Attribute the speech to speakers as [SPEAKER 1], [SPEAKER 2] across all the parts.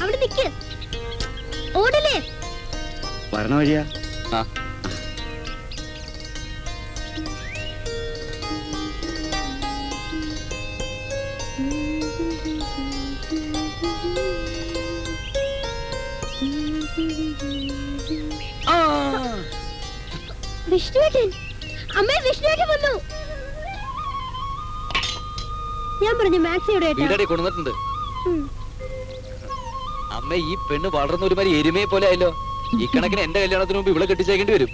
[SPEAKER 1] അവിടെ നിക്ക്. ഓടല്ലേ?
[SPEAKER 2] വരണ വഴിയാ.
[SPEAKER 1] വിഷ്ണുവേട്ടൻ, അമ്മേ വിഷ്ണുവേട്ടൻ വന്നു. ഞാൻ പറഞ്ഞു മാക്സിയുടെ
[SPEAKER 3] കൊണ്ടുവന്നിട്ടുണ്ട്. അമ്മ ഈ പെണ്ണ് വളർന്ന ഒരുമാതിരി എരുമയെ പോലെ ആയല്ലോ. ഈ കണക്കിന് എന്റെ കല്യാണത്തിന് മുമ്പ് ഇവിടെ കെട്ടിച്ചേക്കേണ്ടി വരും.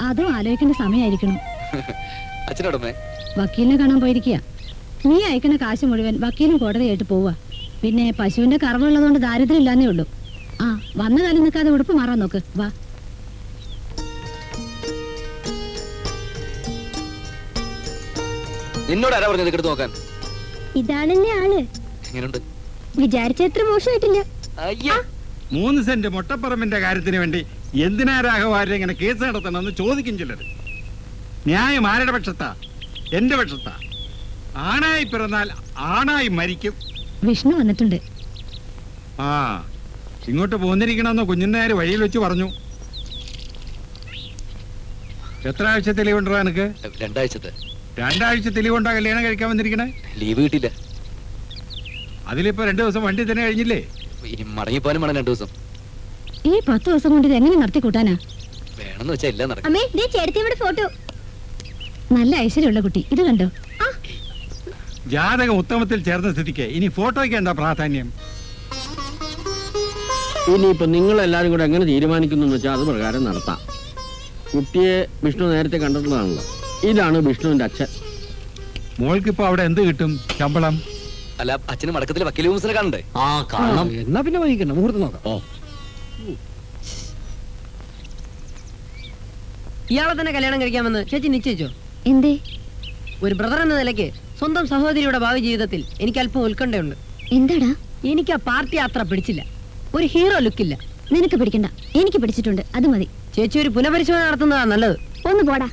[SPEAKER 4] അതും ആലോചിക്കേണ്ട സമയമായിരിക്കണം.
[SPEAKER 3] അച്ഛനോടമ്മേ
[SPEAKER 4] വക്കീലിനെ കാണാൻ പോയിരിക്കുക. നീ അയക്കുന്ന കാശ് മുഴുവൻ വക്കീലും കോടതിയായിട്ട് പോവാ. പിന്നെ പശുവിന്റെ കറവുള്ളതുകൊണ്ട് ദാരിദ്ര്യം ഇല്ലാന്നേ ഉള്ളൂ. ആ വന്ന കാലം നിൽക്കാതെ ഉടുപ്പ് മാറാൻ നോക്ക്. വാ.
[SPEAKER 3] നിന്നോട് ആരാ പറഞ്ഞത് എടുത്ത് നോക്കാൻ?
[SPEAKER 1] ഇതാണെന്നെ ആള്.
[SPEAKER 3] എങ്ങനെയുണ്ട്?
[SPEAKER 1] വിചാരിച്ചത്ര മോശമായിട്ടില്ല.
[SPEAKER 5] 3 സെന്റ് മൊട്ടപ്പറമ്പിന്റെ കാര്യത്തിന് വേണ്ടി എന്തിനാ രാഘവാര്യ ഇങ്ങനെ കേസ് നടത്തണമെന്ന് ചോദിക്കും ചിലർ. ന്യായം ആരുടെ പക്ഷത്താ? എന്റെ പക്ഷത്താ. ആണായി പിറന്നാൽ ആണായി മരിക്കും.
[SPEAKER 4] വിഷ്ണു വന്നിട്ടുണ്ട്.
[SPEAKER 5] ആ ഇങ്ങോട്ട് പോന്നിരിക്കണമെന്ന് കുഞ്ഞിനാര് വഴിയിൽ വെച്ച് പറഞ്ഞു. എത്ര ആഴ്ച തെളിവുണ്ടോ എനിക്ക്?
[SPEAKER 3] 2 ആഴ്ചത്തെ.
[SPEAKER 5] 2 ആഴ്ച തെളിവുണ്ടോ കല്യാണം കഴിക്കാൻ വന്നിരിക്കണേ?
[SPEAKER 3] ലീവ് കിട്ടില്ല.
[SPEAKER 5] അതിലിപ്പോ 2 ദിവസം വണ്ടി തന്നെ കഴിഞ്ഞില്ലേ?
[SPEAKER 3] ഇനി മടങ്ങിപ്പോലും വേണം 2 ദിവസം.
[SPEAKER 4] ഈ 10 ദിവസം കൊണ്ട് ഇത് എങ്ങനെ നടത്തി കൂട്ടാനാ?
[SPEAKER 3] വേണമെന്ന് വെച്ചാൽ എല്ലാം നടക്കും.
[SPEAKER 1] അമ്മേ ദേ ചേട്ടത്തിയുടെ ഫോട്ടോ.
[SPEAKER 4] നല്ല ഐശ്വര്യമുള്ള കുട്ടി. ഇത് കണ്ടോ?
[SPEAKER 5] ജാതകം ഉത്തമത്തിൽ ചേർന്ന സ്ഥിതിക്ക് ഇനി ഫോട്ടോയ്ക്ക് എന്താ പ്രാധാന്യം?
[SPEAKER 2] ഇനിയിപ്പോ നിങ്ങൾ എല്ലാരും കൂടെ എങ്ങനെ തീരുമാനിക്കുന്നു വെച്ചാൽ അത് പ്രകാരം നടത്താം. കുട്ടിയെ വിഷ്ണു നേരത്തെ കണ്ടിട്ടുള്ളതാണല്ലോ. ഇതാണ് വിഷ്ണുവിന്റെ അച്ഛൻ.
[SPEAKER 5] മോൾക്കിപ്പോ അവിടെ എന്ത് കിട്ടും? ശമ്പളം?
[SPEAKER 3] അല്ല, അച്ഛന് മടക്കത്തിൽ വക്കീൽ ഹൂസിനെ കാണണ്ടേ?
[SPEAKER 2] കാണണം.
[SPEAKER 6] എന്നാ പിന്നെ വൈകിക്കണം, മുഹൂർത്തം നോക്കാം.
[SPEAKER 2] ഓ,
[SPEAKER 6] ഇയാളെ തന്നെ കല്യാണം കഴിക്കാമെന്ന് ചേച്ചി നിശ്ചയിച്ചോ?
[SPEAKER 4] എന്തേ?
[SPEAKER 6] ഒരു ബ്രദർ എന്ന നിലയ്ക്ക് സ്വന്തം സഹോദരിയുടെ ഭാവി ജീവിതത്തിൽ എനിക്ക് അല്പം ഉത്കണ്ഠയുണ്ട്.
[SPEAKER 4] എന്താടാ?
[SPEAKER 6] എനിക്ക് ആ പാർട്ടി അത്ര പിടിച്ചില്ല. ഒരു ഹീറോ ലുക്കില്ല.
[SPEAKER 4] നിനക്ക് പിടിക്കണ്ട, എനിക്ക് പിടിച്ചിട്ടുണ്ട്. അത് മതി.
[SPEAKER 6] ചേച്ചി ഒരു പുനഃപരിശോധന നടത്തുന്നതാ നല്ലത്.
[SPEAKER 1] ഒന്ന് പോടാ.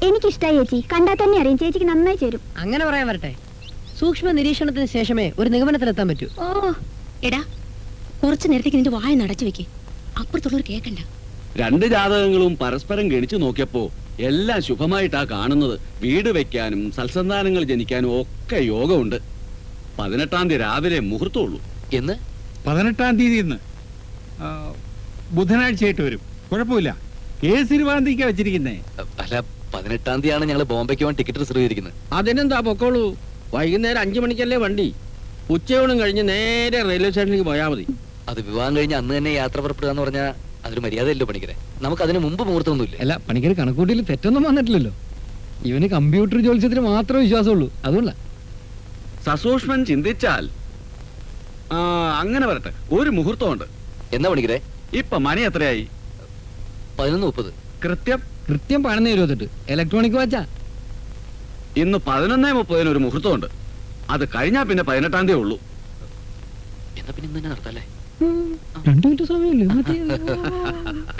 [SPEAKER 1] എനിക്കിഷ്ടായി ചേച്ചി. കണ്ടാൽ തന്നെ അറിയാം ചേച്ചിക്ക് നന്നായി ചേരും.
[SPEAKER 6] അങ്ങനെ പറയാൻ വരട്ടെ. സൂക്ഷ്മ നിരീക്ഷണത്തിന് ശേഷമേ ഒരു നിഗമനത്തിലെത്താൻ പറ്റൂ.
[SPEAKER 4] ഓ എടാ, കുറച്ചു നേരത്തേക്ക് നിന്റെ വായ നടച്ചു വെക്കേ. അപ്പുറത്തുള്ളവർ കേക്കണ്ട.
[SPEAKER 2] 2 ജാതകങ്ങളും പരസ്പരം ഗണിച്ചു നോക്കിയപ്പോ എല്ലാം ശുഭമായിട്ടാ കാണുന്നത്. വീട് വെക്കാനും സൽസന്താനങ്ങൾ ജനിക്കാനും ഒക്കെ യോഗമുണ്ട്. 18-ാം തീയതി രാവിലെ മുഹൂർത്തമുള്ളൂ.
[SPEAKER 3] എന്ന്?
[SPEAKER 5] 18-ാം തീയതി ഇന്ന് ബുധനാഴ്ചയായിട്ട് വരും. കുഴപ്പമില്ല. കേസ് 20-ാം തീയതിക്കാ വെച്ചിരിക്കുന്നേ.
[SPEAKER 3] അല്ല, 18-ാം തീയതിയാണ് ഞങ്ങൾ ബോംബെക്ക് പോകാൻ ടിക്കറ്റ് റിസർവ് ചെയ്തിരിക്കുന്നത്.
[SPEAKER 2] അതിനെന്താ പൊക്കോളൂ. വൈകുന്നേരം 5 മണിക്കല്ലേ വണ്ടി. ഉച്ചയോടും കഴിഞ്ഞ് നേരെ റെയിൽവേ സ്റ്റേഷനിലേക്ക് പോയാൽ മതി.
[SPEAKER 3] അത് വിവാഹം കഴിഞ്ഞ് അന്ന് തന്നെ യാത്ര പുറപ്പെടുക എന്ന് പറഞ്ഞാൽ അതൊരു മര്യാദയല്ലോ പണിക്കരെ. നമുക്ക് അതിന് മുമ്പ് മുഹൂർത്തമൊന്നുമില്ല.
[SPEAKER 6] അല്ല, പണിക്കര് കണക്കൂട്ടിയിൽ തെറ്റൊന്നും വന്നിട്ടില്ലല്ലോ. ഇവന് കമ്പ്യൂട്ടർ ജോലിച്ചതിന് മാത്രമേ വിശ്വാസമുള്ളൂ. അതുകൊള്ള
[SPEAKER 2] സസൂക്ഷ്മൻ ചിന്തിച്ചാൽ അങ്ങനെ വരട്ടെ. ഒരു മുഹൂർത്തമുണ്ട്.
[SPEAKER 3] എന്നാ പണിക്കരെ?
[SPEAKER 2] ഇപ്പൊ മണി എത്രയായി?
[SPEAKER 3] 11:30.
[SPEAKER 2] കൃത്യം
[SPEAKER 6] 11:28. ഇലക്ട്രോണിക് വാച്ചാ.
[SPEAKER 2] ഇന്ന് 11:30 ഒരു മുഹൂർത്തമുണ്ട്. അത് കഴിഞ്ഞാ പിന്നെ 18-ാം തീയതി ഉള്ളൂ.
[SPEAKER 3] എന്നാ പിന്നെ ഇന്ന് തന്നെ നടത്താല്ലേ?
[SPEAKER 6] 2 മിനിറ്റ് സമയമല്ലേ?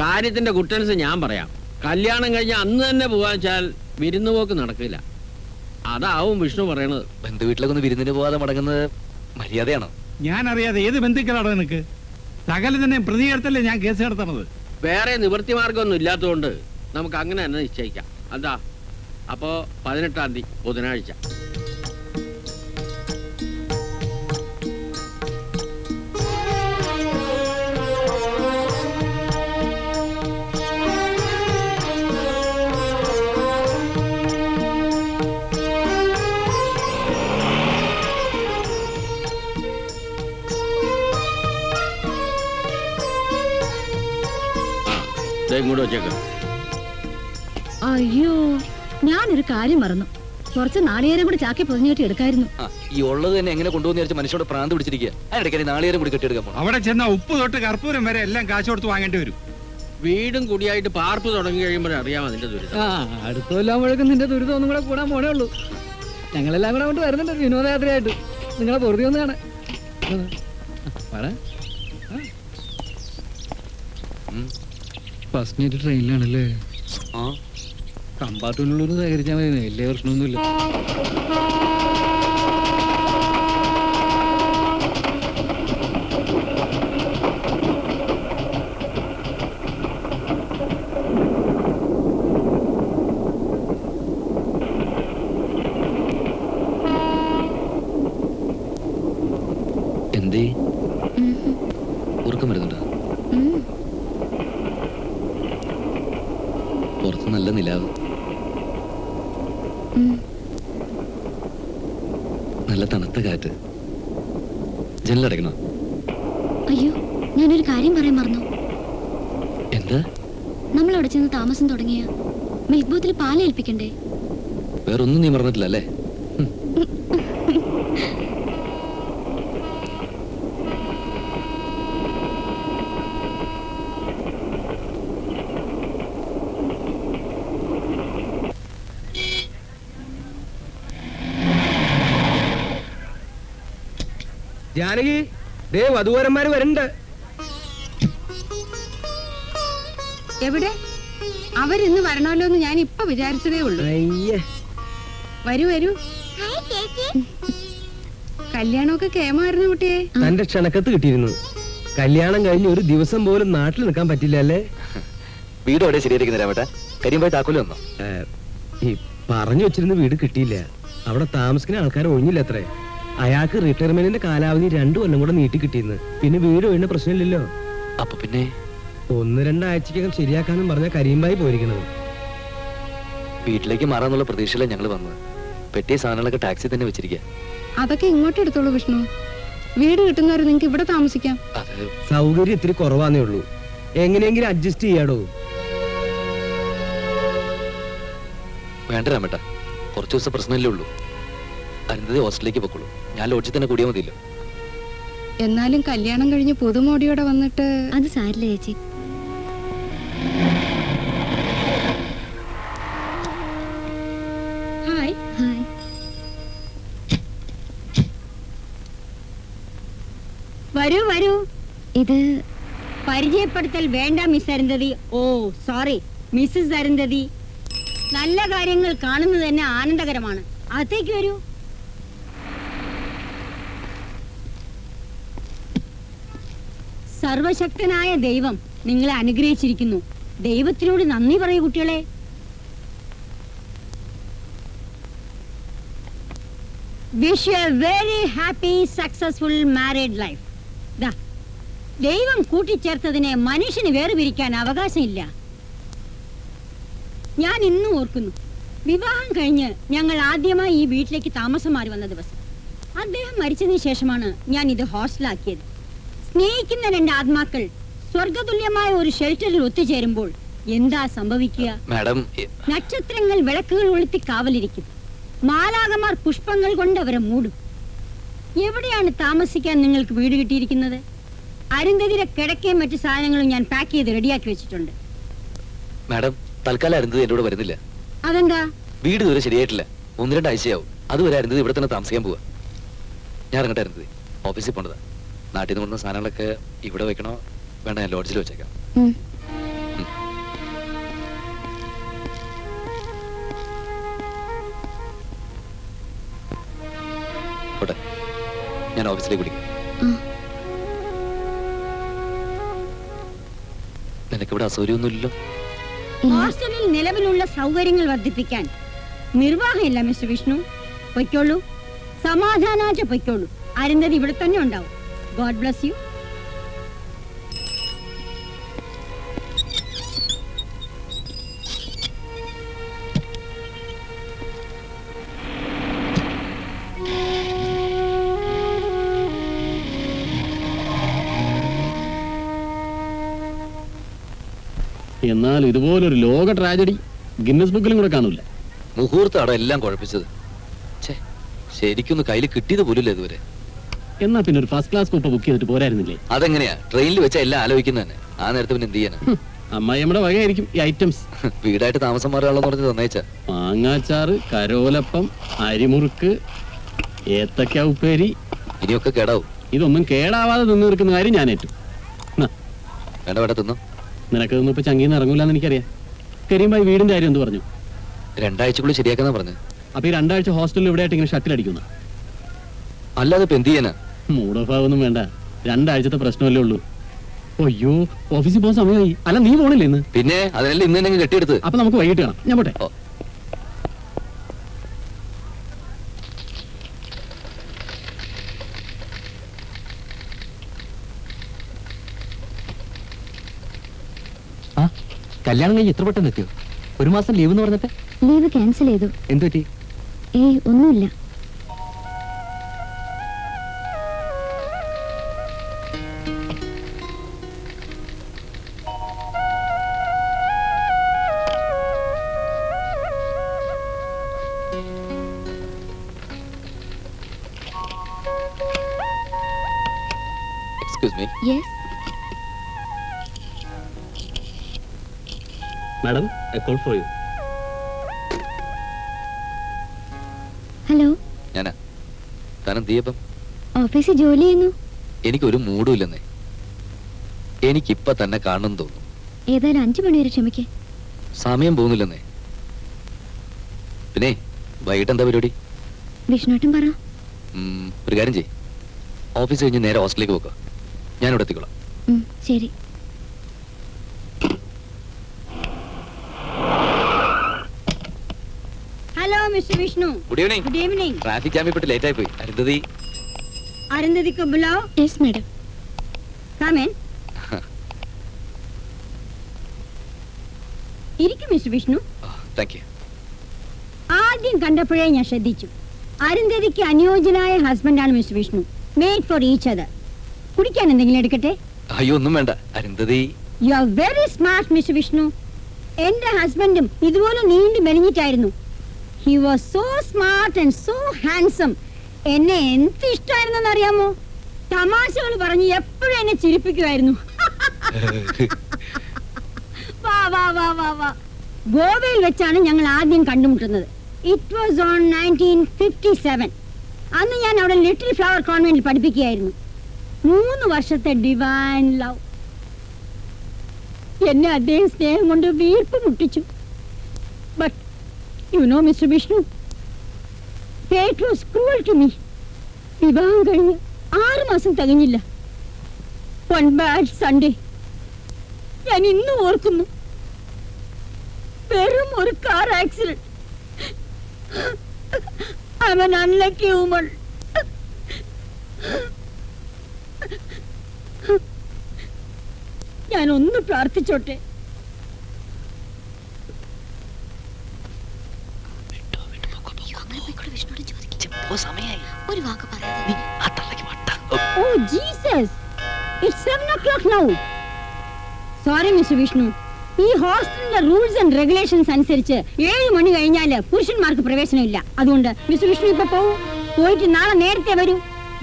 [SPEAKER 2] കാര്യത്തിന്റെ കുട്ടൻസ് ഞാൻ പറയാം. കല്യാണം കഴിഞ്ഞ അന്ന് തന്നെ പോവാൻ വെച്ചാൽ വിരുന്നുപോക്ക് നടക്കില്ല. അതാവും വിഷ്ണു പറയണത്.
[SPEAKER 3] ബന്ധു വീട്ടിലൊക്കെ ഒന്ന് വിരുന്നിന് പോകാതെ മടങ്ങുന്നത് മര്യാദയാണോ?
[SPEAKER 5] ഞാൻ അറിയാതെ ഏത് ബന്ധുക്കളാണ് നിനക്ക്? സകല തന്നെ പ്രതികരണത്തല്ലേ ഞാൻ കേസ് നടത്തണത്.
[SPEAKER 2] വേറെ നിവൃത്തി മാർഗമൊന്നും ഇല്ലാത്തതുകൊണ്ട് നമുക്ക് അങ്ങനെ തന്നെ നിശ്ചയിക്കാം. എന്താ? അപ്പോ 18-ാം തീയതി ബുധനാഴ്ച. ഇങ്ങോട്ട് വെച്ചേക്ക്.
[SPEAKER 4] അയ്യോ, ഞാനൊരു കാര്യം മറന്നു. കുറച്ച് നാളികേരം കൂടി ചാക്കി പൊതിഞ്ഞിട്ട് എടുക്കായിരുന്നു.
[SPEAKER 3] ഈ ഉള്ളത് തന്നെ എങ്ങനെ കൊണ്ടുപോകുന്ന വിചാരിച്ച മനുഷ്യനോട് പ്രാന്ത് പിടിച്ചിരിക്കുക. അതിനിടയ്ക്ക് നാളികേരം കൂടി കെട്ടിയെടുക്കാൻ പോകണം.
[SPEAKER 5] അവിടെ ചെന്ന ഉപ്പ് തൊട്ട് കർപ്പൂരം വരെ എല്ലാം കാശ് കൊടുത്ത് വാങ്ങേണ്ടി വരും.
[SPEAKER 2] വീടും കുടിയായിട്ട് പാർപ്പ് തുടങ്ങി കഴിയുമ്പോഴേ അറിയാം അതിന്റെ ദുരിതം.
[SPEAKER 6] അടുത്ത കൊല്ലാകുമ്പോഴേക്കും നിന്റെ ദുരിതം ഒന്നും കൂടെ കൂടാൻ പോണേ ഉള്ളൂ. ഞങ്ങളെല്ലാം കൂടെ അങ്ങോട്ട് വരുന്നുണ്ട് വിനോദയാത്രയായിട്ട്. നിങ്ങളെ വെറുതെ ഒന്ന് കാണാൻ. First night ട്രെയിനിലാണല്ലേ? കമ്പാർട്ട്മെന്റിലൊരു സഹകരിച്ചാൽ മതി. വലിയ പ്രശ്നമൊന്നുമില്ല.
[SPEAKER 3] എന്തേ ഉറക്കം വരുന്നുണ്ടോ? പുറത്ത് നല്ല നിലാവ്, നല്ല തണുത്ത കാറ്റ്. ജനലടയ്ക്കണോ?
[SPEAKER 1] അയ്യോ, ഞാനൊരു കാര്യം പറയാൻ മറന്നു.
[SPEAKER 3] എന്താ?
[SPEAKER 1] നമ്മൾ അവിടെ ചെന്ന് താമസം തുടങ്ങിയ മിൽക്ക് ബൂത്തിൽ പാൽ ഏൽപ്പിക്കണ്ടേ?
[SPEAKER 3] വേറൊന്നും നീ മറന്നിട്ടില്ല അല്ലേ?
[SPEAKER 7] ജാനകി, ദേ വധൂവരന്മാര് വരുന്നുണ്ട്.
[SPEAKER 4] എവിടെ? അവരിന്ന് വരണമല്ലോ എന്ന് ഞാൻ ഇപ്പൊ വിചാരിച്ചതേ ഉള്ളൂ.
[SPEAKER 7] അയ്യേ,
[SPEAKER 4] വരൂ വരൂ. കല്യാണമൊക്കെ കേമായിരുന്നു കുട്ടിയെ.
[SPEAKER 7] തന്റെ ക്ഷണക്കത്ത് കിട്ടിയിരുന്നു. കല്യാണം കഴിഞ്ഞ് ഒരു ദിവസം പോലും നാട്ടിൽ നിൽക്കാൻ പറ്റില്ല അല്ലേ?
[SPEAKER 3] വീട് എവിടെ ശരിയായിരിക്കുന്ന രാമേട്ട? കരിയുമ്പോൾ താക്കോല് വന്നോ?
[SPEAKER 7] ഈ പറഞ്ഞു വെച്ചിരുന്ന വീട് കിട്ടിയില്ല. അവിടെ താമസിക്കുന്ന ആൾക്കാർ ഒഴിഞ്ഞില്ല അത്രേ. അയാൾക്ക് റിട്ടയർമെന്റിന്റെ കാലാവധി 2 കൊല്ലം കൂടെ നീട്ടി കിട്ടിയെന്ന്. പിന്നെ വീട് ഒഴിഞ്ഞ പ്രശ്നമില്ലല്ലോ.
[SPEAKER 3] അപ്പൊ പിന്നെ
[SPEAKER 7] 1-2 ആഴ്ചക്കകം ശരിയാക്കാന്നും പറഞ്ഞ കരീംബായി പോയിരിക്കണത്.
[SPEAKER 3] വീട്ടിലേക്ക് മാറാന്നുള്ള പ്രതീക്ഷയിലാണ് ഞങ്ങൾ വന്നത്. പെട്ടിയ സാധനങ്ങളൊക്കെ ടാക്സി തന്നെ വെച്ചിരിക്കുക.
[SPEAKER 4] അതൊക്കെ ഇങ്ങോട്ട് എടുത്തോളൂ വിഷ്ണു. വീട് കിട്ടുന്നവരെ നിങ്ങൾക്ക് ഇവിടെ താമസിക്കാം.
[SPEAKER 3] അത്
[SPEAKER 7] സൗകര്യം ഇത്തിരി കുറവാന്നേ ഉള്ളൂ. എങ്ങനെയെങ്കിലും അഡ്ജസ്റ്റ് ചെയ്യാടോ.
[SPEAKER 3] വേണ്ട രാമേട്ട, കുറച്ചു ദിവസം പ്രശ്നമല്ലേ ഉള്ളൂ. അരുന്ധതി ഹോസ്റ്റലിലേക്ക് പൊക്കോളൂ. ഞാൻ ലോഡ്ജിൽ തന്നെ കൂടിയാൽ മതിയല്ലോ.
[SPEAKER 4] എന്നാലും കല്യാണം കഴിഞ്ഞ് പുതുമോടിയോടെ വന്നിട്ട്
[SPEAKER 1] അത് സാരില്ല ചേച്ചി.
[SPEAKER 4] ഹായ്.
[SPEAKER 1] ഹായ്.
[SPEAKER 8] വരൂ വരൂ.
[SPEAKER 1] ഇത്
[SPEAKER 8] പരിചയപ്പെടുത്തൽ വേണ്ട മിസ് അരുന്ധതി. ഓ സോറി, മിസ്സസ് അരുന്ധതി. നല്ല കാര്യങ്ങൾ കാണുന്നത് തന്നെ ആനന്ദകരമാണ്. അകത്തേക്ക് വരൂ. സർവശക്തനായ ദൈവം നിങ്ങളെ അനുഗ്രഹിച്ചിരിക്കുന്നു. ദൈവത്തിനോട് നന്ദി പറയൂ കുട്ടികളെ. Wish you A very happy successful married life. ദൈവം കൂട്ടിച്ചേർത്തതിനെ മനുഷ്യന് വേർപിരിക്കാൻ അവകാശമില്ല. ഞാൻ ഇന്നും ഓർക്കുന്നു, വിവാഹം കഴിഞ്ഞ് ഞങ്ങൾ ആദ്യമായി ഈ വീട്ടിലേക്ക് താമസം മാറി വന്ന ദിവസം. അദ്ദേഹം മരിച്ചതിന് ശേഷമാണ് ഞാൻ ഇത് ഹോസ്റ്റലാക്കിയത്. സ്നേഹിക്കുന്ന 2 ആത്മാക്കൾ സ്വർഗതുല്യമായ ഒരു ഷെൽട്ടറിൽ ഒത്തുചേരുമ്പോൾ എന്താ സംഭവിക്കുക?
[SPEAKER 3] മാഡം,
[SPEAKER 8] നക്ഷത്രങ്ങൾ വിളക്കുകൾ കൊളുത്തി കാവലിരിക്കും. മാലാകമാർ പുഷ്പങ്ങൾ കൊണ്ട് അവരെ മൂടും. എവിടെയാണ് താമസിക്കാൻ നിങ്ങൾക്ക് വീട് കിട്ടിയിരിക്കുന്നത്? അരുന്ധതിയുടെ കിടക്കയും മറ്റു സാധനങ്ങളും ഞാൻ പാക്ക് ചെയ്ത് റെഡിയാക്കി വെച്ചിട്ടുണ്ട്.
[SPEAKER 3] മാഡം, തൽക്കാലം അരുന്ധതി എന്റെ കൂടെ വരുന്നില്ല.
[SPEAKER 8] അതെന്താ?
[SPEAKER 3] വീട് ഇതുവരെ ശരിയായിട്ടില്ല. 1-2 ആഴ്ചയാവും. അതുവരെ അരുന്ധതി ഇവിടെ തന്നെ താമസിക്കാൻ പോവാ. ഞാൻ ഇറങ്ങട്ടെ അരുന്ധതി, ഓഫീസിൽ പോണ്ടതാ. നാട്ടിൽ നിന്ന് കൊണ്ടുവന്ന സാധനങ്ങളൊക്കെ ഇവിടെ വെക്കണോ വേണ്ട? ഞാൻ ലോഡ്ജിൽ വെച്ചേക്കാം. പോട്ടെ, ഞാൻ ഓഫീസിലേക്ക് വിളിക്കാം. നിനക്കിവിടെ അസൗകര്യമൊന്നുമില്ലല്ലോ?
[SPEAKER 8] ഹോസ്റ്റലിൽ നിലവിലുള്ള സൗകര്യങ്ങൾ വർദ്ധിപ്പിക്കാൻ നിർവാഹമില്ല മിസ്റ്റർ വിഷ്ണു. പൊയ്ക്കോളൂ, സമാധാനാച്ച പൊയ്ക്കോളൂ. അരുന്ധതി ഇവിടെ തന്നെ ഉണ്ടാവും. God bless you.
[SPEAKER 2] എന്നാൽ ഇതുപോലൊരു ലോക ട്രാജഡി ഗിന്നസ് ബുക്കിലും കൂടെ കാണൂല.
[SPEAKER 3] മുഹൂർത്തം എല്ലാം കുഴപ്പിച്ചത്. ശരിക്കൊന്ന് കയ്യിൽ കിട്ടിയത് പോലില്ല ഇതുവരെ.
[SPEAKER 2] എന്നാ പിന്നെ ഒരു ഫസ്റ്റ് ക്ലാസ് കൂപ്പ ബുക്ക് ചെയ്തിട്ട് പോരായിരുന്നില്ലേ?
[SPEAKER 3] അതെങ്ങനെയാ? ട്രെയിനിൽ വെച്ച എല്ലാം ആലോചിക്കുന്നത് തന്നെ. ആ നേരത്തെ പിന്നെ എന്ത് ചെയ്യാനാ?
[SPEAKER 2] അമ്മായിയമ്മയുടെ വകയായിരിക്കും ഈ ഐറ്റംസ്.
[SPEAKER 3] വീടായിട്ട് താമസം മാറാനുള്ള പറഞ്ഞ് തന്നേച്ചാ.
[SPEAKER 2] മാങ്ങാച്ചാറ്, കരോലപ്പം, അരിമുറുക്ക്, ഏത്തക്ക ഉപ്പേരി.
[SPEAKER 3] ഇനിയൊക്കെ കേടാവും.
[SPEAKER 2] ഇതൊന്നും കേടാവാതെ നിന്ന് നിൽക്കുന്ന കാര്യം ഞാൻ ഏറ്റു.
[SPEAKER 3] വേണ്ട വേണ്ട, തിന്നോ.
[SPEAKER 2] നിനക്കതൊന്നും ഇപ്പൊ ചങ്കിന്ന് ഇറങ്ങൂലെന്ന് എനിക്കറിയാം. കരിയുമ്പോൾ വീടിന്റെ കാര്യം എന്ത് പറഞ്ഞു?
[SPEAKER 3] 2 ആഴ്ചക്കുള്ളിൽ ശരിയാക്കാന്നാ പറഞ്ഞു.
[SPEAKER 2] അപ്പൊ ഈ 2 ആഴ്ച ഹോസ്റ്റലിൽ ഇവിടെ ആയിട്ട് ഇങ്ങനെ ഷട്ടിലടിക്കുന്ന?
[SPEAKER 3] അല്ലാതെ ഇപ്പൊ എന്ത് ചെയ്യാനാ?
[SPEAKER 2] മൂഡ് ഓഫ് ആവൊന്നും വേണ്ട. 2 ആഴ്ചത്തെ പ്രശ്നമല്ലേ ഉള്ളൂ. അയ്യോ, ഓഫീസിൽ പോകുന്ന സമയമായി. അല്ല, നീ പോണില്ലേ ഇന്ന്?
[SPEAKER 3] പിന്നെ അതിനെല്ലാം ഇന്ന് തന്നെ കെട്ടിയെടുത്ത്.
[SPEAKER 2] അപ്പൊ നമുക്ക് വൈകിട്ട് കാണാം. ഞാൻ പോട്ടെ.
[SPEAKER 9] കല്യാണം കഴിഞ്ഞ് എത്ര പെട്ടെന്ന് എത്തിയോ? 1 മാസം ലീവ് എന്ന് പറഞ്ഞിട്ട്
[SPEAKER 1] ലീവ് ക്യാൻസൽ ചെയ്തു.
[SPEAKER 9] എന്തു പറ്റി?
[SPEAKER 1] ഒന്നുമില്ല.
[SPEAKER 3] Excuse me.
[SPEAKER 1] Yes.
[SPEAKER 7] Madam, A call for you.
[SPEAKER 1] Hello.
[SPEAKER 3] ഞാനാ. താനും ദീപം.
[SPEAKER 1] ഓഫീസിൽ ജോലി ചെയ്യുന്നു.
[SPEAKER 3] എനിക്കൊരു മൂഡും ഇല്ലെന്നേ. എനിക്കിപ്പൊ തന്നെ കാണണം തോന്നുന്നു.
[SPEAKER 1] ഏതായാലും 5 മണി വരെ ക്ഷമിക്കേ.
[SPEAKER 3] സമയം പോകുന്നില്ലെന്നേ. പിന്നെ വൈകിട്ട് എന്താ പരിപാടി?
[SPEAKER 1] വിഷ്ണുട്ടൻ പറ.
[SPEAKER 3] ഒരു കാര്യം ചെയ്യ്, ഓഫീസ് കഴിഞ്ഞ് നേരെ ഹോസ്റ്റലിലേക്ക് പോക്കോ. ഞാനിവിടെ എത്തിക്കോളാം.
[SPEAKER 1] ശരി.
[SPEAKER 8] Hello Mister Vishnu.
[SPEAKER 3] Good evening.
[SPEAKER 8] Good evening.
[SPEAKER 3] Traffic ജാമിൽ പെട്ട് ലേറ്റ് ആയി പോയി. അരുന്ധതി.
[SPEAKER 8] അരുന്ധതി को बुलाओ.
[SPEAKER 1] Yes madam.
[SPEAKER 8] Come in. ഇരിക്കും മിസ്റ്റർ വിഷ്ണു.
[SPEAKER 3] Thank you.
[SPEAKER 8] ആദ്യം കണ്ടപ്പോഴേ ഞാൻ ശ്രദ്ധിച്ചു, അരുന്ധതിക്ക് അനുയോജ്യനായ ഹസ്ബൻഡാണ് Mister Vishnu. Made for each other. കുടിക്കാൻ എന്തെങ്കിലും എടുക്കട്ടെ?
[SPEAKER 3] അയ്യോ ഒന്നും വേണ്ട Arundhati.
[SPEAKER 8] You are very smart Mister Vishnu. എന്റെ ഹസ്ബൻഡും ഇതുപോലെ നീണ്ടു മെലിഞ്ഞിട്ടായിരുന്നു. He was so smart and so handsome. എന്നെ എന്ത് ഇഷ്ടമായിരുന്നെന്ന് അറിയാമോ? തമാശകൾ പറഞ്ഞ് എപ്പോഴും എന്നെ ചിരിപ്പിക്കുമായിരുന്നു. വാ വാ വാ വാ വാ. ഗോവയിൽ വെച്ചാണ് ഞങ്ങൾ ആദ്യം കണ്ടുമുട്ടുന്നത്. It was on 1957. അന്ന് ഞാൻ അവിടെ ലിറ്റിൽ ഫ്ലവർ കോൺവെന്റിൽ പഠിപ്പിക്കുകയായിരുന്നു. 3 വർഷത്തെ ഡിവൈൻ ലവ്. എന്നെ അദ്ദേഹം സ്നേഹം കൊണ്ട് വീർപ്പ് മുട്ടിച്ചു. But you know Mister Vishnu, fate was cruel to me. വിവാഹം കഴിഞ്ഞ് 6 മാസം തികഞ്ഞില്ല. വൺ ബാഡ് സൺഡേ ഞാൻ ഇന്നും ഓർക്കുന്നു. വെറും ഒരു car accident. I am an unlucky woman. ഞാൻ ഒന്ന് പ്രാർത്ഥിച്ചോട്ടെ. Oh Jesus! It's 7 o'clock now. Sorry Mr. Vishnu. ഈ ഹോസ്റ്റലിന്റെ റൂൾസ് ആൻഡ് റെഗുലേഷൻസ് അനുസരിച്ച് 7 മണി കഴിഞ്ഞാല് പുരുഷന്മാർക്ക് പ്രവേശനമില്ല. അതുകൊണ്ട് മിസ്റ്റർ വിഷ്ണു ഇപ്പൊ പോയിട്ട് നാളെ നേരത്തെ വരൂ.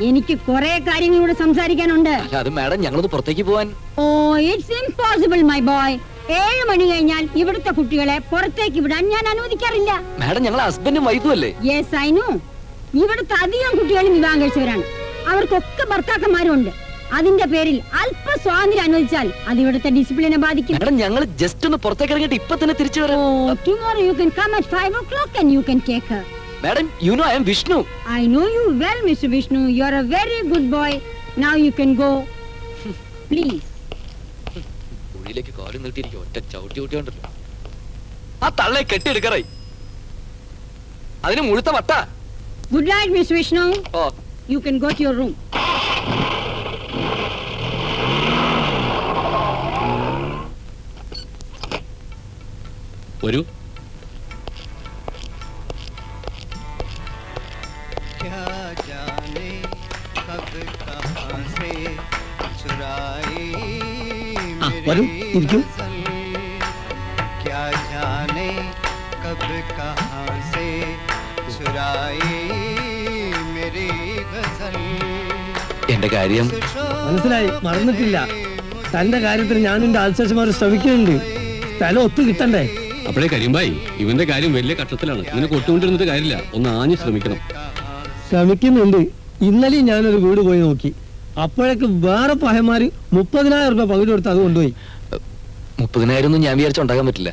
[SPEAKER 8] എനിക്ക് കുറെ കാര്യങ്ങളൂടെ സംസാരിക്കാനുണ്ട്.
[SPEAKER 3] അത് മാഡം ഞങ്ങളൊന്ന് പുറത്തേക്ക് പോവാൻ.
[SPEAKER 8] Oh it's impossible my boy. 7 മണി കഴിഞ്ഞാൽ ഇവിടുത്തെ കുട്ടികളെ പുറത്തേക്ക് വിടാൻ ഞാൻ അനുവദിക്കാറില്ല.
[SPEAKER 3] മാഡം ഞങ്ങൾ ഹസ്ബൻഡും വൈഫും അല്ലേ?
[SPEAKER 8] Yes I know. ഇവിടുത്തെ അധികം കുട്ടികളും വിവാഹം കഴിച്ചവരാണ്. അവർക്കൊക്കെ ഭർത്താക്കന്മാരും ഉണ്ട്. അതിന്റെ പേരിൽ അല്പ സ്വാതന്ത്ര്യം അനുവദിച്ചാൽ അത് ഇവിടുത്തെ ഡിസിപ്ലിനെ ബാധിക്കും.
[SPEAKER 3] മാഡം ഞങ്ങൾ ജസ്റ്റ് ഒന്ന് പുറത്തേക്ക് ഇറങ്ങിയിട്ട് ഇപ്പൊ തന്നെ തിരിച്ചു വരാം.
[SPEAKER 8] Tomorrow you can come at 5 o'clock and you can take her.
[SPEAKER 3] Madam, you know I am Vishnu.
[SPEAKER 8] I know you well, Mr. Vishnu. You are a very good boy. Now you can go. Please.
[SPEAKER 3] കുഴിയിലേക്ക് കാലും നീട്ടിയിരിക്കും. ഒറ്റ ചവിട്ടി കൂട്ടിയോണ്ടല്ലോ. ആ തള്ളെ കെട്ടിയെടുക്കറായി. അതിന് മുഴുത്ത വട്ട.
[SPEAKER 8] Good night, Mr. Vishnu.
[SPEAKER 3] Oh.
[SPEAKER 8] You can go to your room.
[SPEAKER 2] വരൂ.
[SPEAKER 7] വരൂ, ഇരിക്കൂ.
[SPEAKER 3] എന്റെ കാര്യം
[SPEAKER 7] മനസ്സിലായി, മറന്നിട്ടില്ല. തന്റെ കാര്യത്തിൽ ഞാൻ എന്റെ ആൾശേഷമാർ ശ്രമിക്കുന്നുണ്ട്. സ്ഥലം ഒത്തു കിട്ടണ്ടേ?
[SPEAKER 2] അപ്പോഴേ കരിമ്പായി, ഇവന്റെ കാര്യം വലിയ കഷ്ടത്തിലാണ്. ഇങ്ങനെ കൊട്ടുകൊണ്ടിരുന്നിട്ട് കാര്യമില്ല. ഒന്ന് ആഞ്ഞു ശ്രമിക്കണം.
[SPEAKER 7] ശ്രമിക്കുന്നുണ്ട്. ഇന്നലെയും ഞാനൊരു വീട് പോയി നോക്കി. അപ്പോഴേക്ക് വേറെ പഹന്മാര് 30,000 രൂപ പകുതി കൊടുത്ത് അത് കൊണ്ടുപോയി.
[SPEAKER 3] 30,000 ഒന്നും ഞാൻ വിചാരിച്ച ഉണ്ടാക്കാൻ പറ്റില്ല.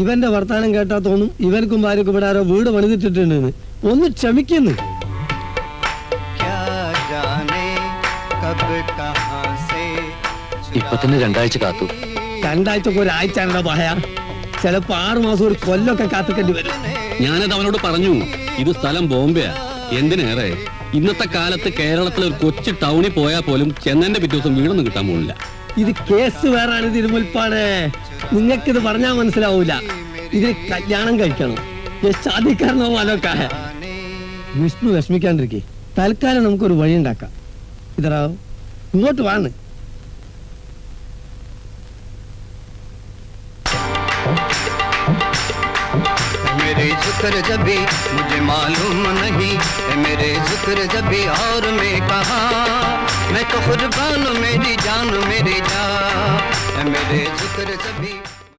[SPEAKER 7] ഇവന്റെ വർത്താനം കേട്ടാ തോന്നും ഇവനക്കും ഭാര്യക്കും ഇവിടെ ആരോ വീട് പണിതിട്ടിട്ടുണ്ടെന്ന്. ഒന്ന് ക്ഷമിക്കുന്നു.
[SPEAKER 3] ഇപ്പൊ തന്നെ 2 ആഴ്ച കാത്തു.
[SPEAKER 7] 2 ആഴ്ചക്ക് 1 ആഴ്ച പഹയ. ചിലപ്പോ 6 മാസം ഒരു കൊല്ലൊക്കെ കാത്തിക്കേണ്ടി വരും.
[SPEAKER 2] ഞാനത് അവനോട് പറഞ്ഞു. ഇത് സ്ഥലം ബോംബെയാ. എന്തിനേറെ ഇന്നത്തെ കാലത്ത് കേരളത്തിലെ ഒരു കൊച്ചു ടൗണിൽ പോയാൽ പോലും ചെന്നൈന്റെ പിറ്റേ ദിവസം വീടൊന്നും കിട്ടാൻ പോകുന്നില്ല.
[SPEAKER 7] ഇത് കേസ് വേറാണ് തിരുമുൽപ്പാട്. നിങ്ങൾക്കിത് പറഞ്ഞാൽ മനസ്സിലാവൂല. ഇത് കല്യാണം കഴിക്കണം. ശാദിക്കാരനോ വാലോക്കാ. വിഷ്ണു വിഷമിക്കാണ്ടിരിക്കേ. തൽക്കാലം നമുക്കൊരു വഴി ഉണ്ടാക്കാം. ഇതറാ ഇങ്ങോട്ട് വാണ്.
[SPEAKER 10] मेरे जिक्र जबी मुझे मालूम नहीं है, मेरे जिक्र जबी और मैं कहा, मैं तो कुर्बान मेरी जान मेरी जान, मेरे जिक्र जबी